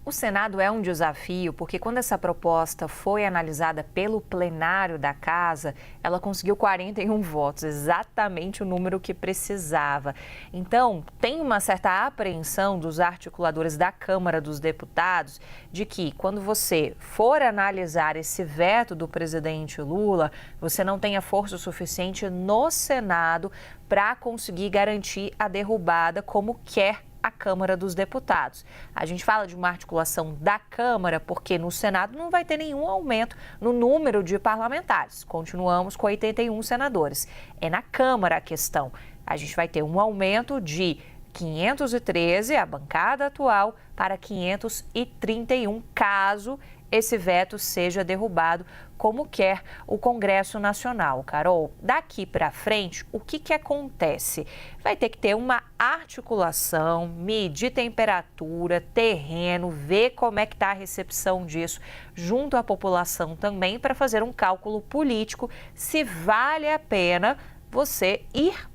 O Senado é um desafio porque quando essa proposta foi analisada pelo plenário da Casa, ela conseguiu 41 votos, exatamente o número que precisava. Então, tem uma certa apreensão dos articuladores da Câmara dos Deputados de que quando você for analisar esse veto do presidente Lula, você não tenha força suficiente no Senado para conseguir garantir a derrubada como quer a Câmara dos Deputados. A gente fala de uma articulação da Câmara porque no Senado não vai ter nenhum aumento no número de parlamentares. Continuamos com 81 senadores. É na Câmara a questão. A gente vai ter um aumento de 513, a bancada atual, para 531, caso esse veto seja derrubado, como quer o Congresso Nacional. Carol, daqui para frente, o que acontece? Vai ter que ter uma articulação, medir temperatura, terreno, ver como é que está a recepção disso junto à população também, para fazer um cálculo político se vale a pena você ir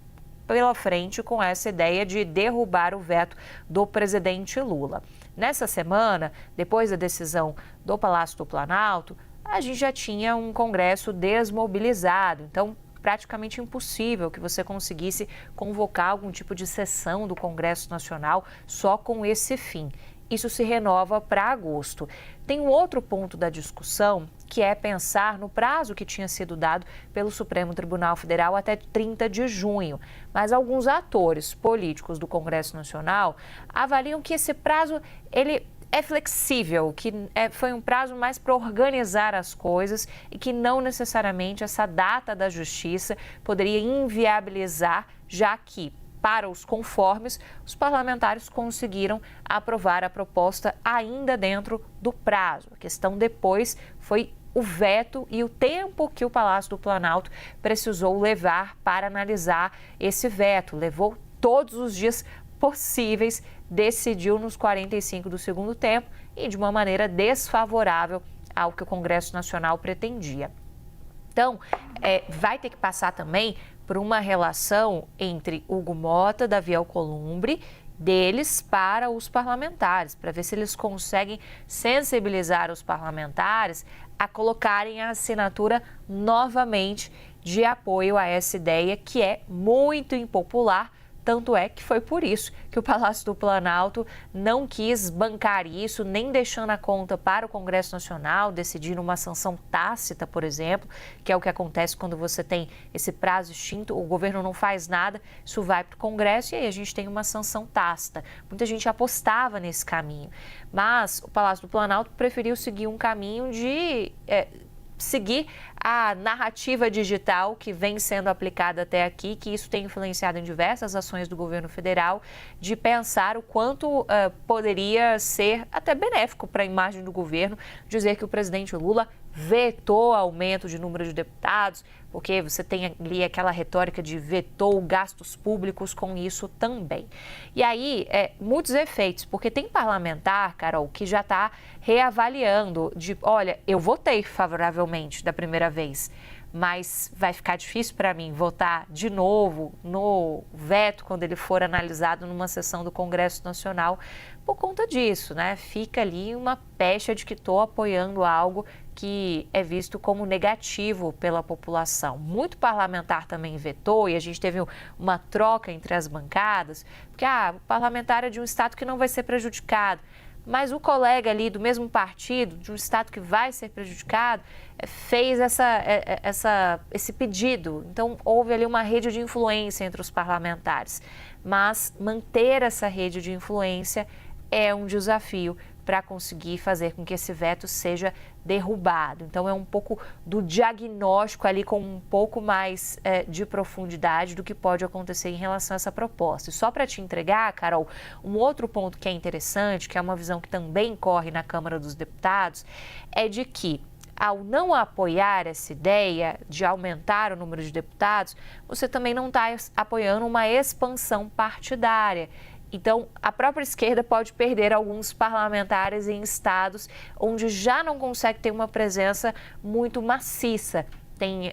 pela frente com essa ideia de derrubar o veto do presidente Lula. Nessa semana, depois da decisão do Palácio do Planalto, a gente já tinha um Congresso desmobilizado, então praticamente impossível que você conseguisse convocar algum tipo de sessão do Congresso Nacional só com esse fim. Isso se renova para agosto. Tem um outro ponto da discussão, que é pensar no prazo que tinha sido dado pelo Supremo Tribunal Federal até 30 de junho. Mas alguns atores políticos do Congresso Nacional avaliam que esse prazo ele é flexível, que foi um prazo mais para organizar as coisas e que não necessariamente essa data da justiça poderia inviabilizar, já que para os conformes, os parlamentares conseguiram aprovar a proposta ainda dentro do prazo. A questão depois foi o veto e o tempo que o Palácio do Planalto precisou levar para analisar esse veto. Levou todos os dias possíveis, decidiu nos 45 do segundo tempo e de uma maneira desfavorável ao que o Congresso Nacional pretendia. Então, vai ter que passar também por uma relação entre Hugo Mota, Davi Alcolumbre, deles para os parlamentares, para ver se eles conseguem sensibilizar os parlamentares a colocarem a assinatura novamente de apoio a essa ideia que é muito impopular. Tanto é que foi por isso que o Palácio do Planalto não quis bancar isso, nem deixando a conta para o Congresso Nacional, decidindo uma sanção tácita, por exemplo, que é o que acontece quando você tem esse prazo extinto, o governo não faz nada, isso vai para o Congresso e aí a gente tem uma sanção tácita. Muita gente apostava nesse caminho, mas o Palácio do Planalto preferiu seguir um caminho de seguir a narrativa digital que vem sendo aplicada até aqui, que isso tem influenciado em diversas ações do governo federal, de pensar o quanto poderia ser até benéfico para a imagem do governo, dizer que o presidente Lula vetou aumento de número de deputados, porque você tem ali aquela retórica de vetou gastos públicos com isso também. E aí, muitos efeitos, porque tem parlamentar, Carol, que já está reavaliando de, olha, eu votei favoravelmente da primeira vez, mas vai ficar difícil para mim votar de novo no veto quando ele for analisado numa sessão do Congresso Nacional por conta disso, né? Fica ali uma pecha de que estou apoiando algo que é visto como negativo pela população. Muito parlamentar também vetou e a gente teve uma troca entre as bancadas, porque o parlamentar é de um estado que não vai ser prejudicado. Mas o colega ali do mesmo partido, de um estado que vai ser prejudicado, fez esse pedido. Então, houve ali uma rede de influência entre os parlamentares. Mas manter essa rede de influência é um desafio para conseguir fazer com que esse veto seja derrubado. Então, é um pouco do diagnóstico ali com um pouco mais de profundidade do que pode acontecer em relação a essa proposta. E só para te entregar, Carol, um outro ponto que é interessante, que é uma visão que também corre na Câmara dos Deputados, é de que ao não apoiar essa ideia de aumentar o número de deputados, você também não está apoiando uma expansão partidária. Então, a própria esquerda pode perder alguns parlamentares em estados onde já não consegue ter uma presença muito maciça. Tem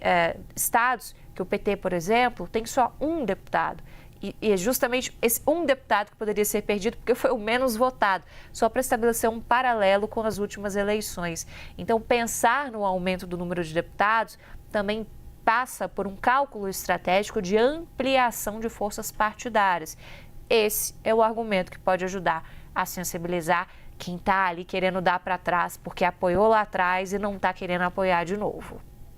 estados que o PT, por exemplo, tem só um deputado. E é justamente esse um deputado que poderia ser perdido porque foi o menos votado, só para estabelecer um paralelo com as últimas eleições. Então, pensar no aumento do número de deputados também passa por um cálculo estratégico de ampliação de forças partidárias. Esse é o argumento que pode ajudar a sensibilizar quem está ali querendo dar para trás porque apoiou lá atrás e não está querendo apoiar de novo.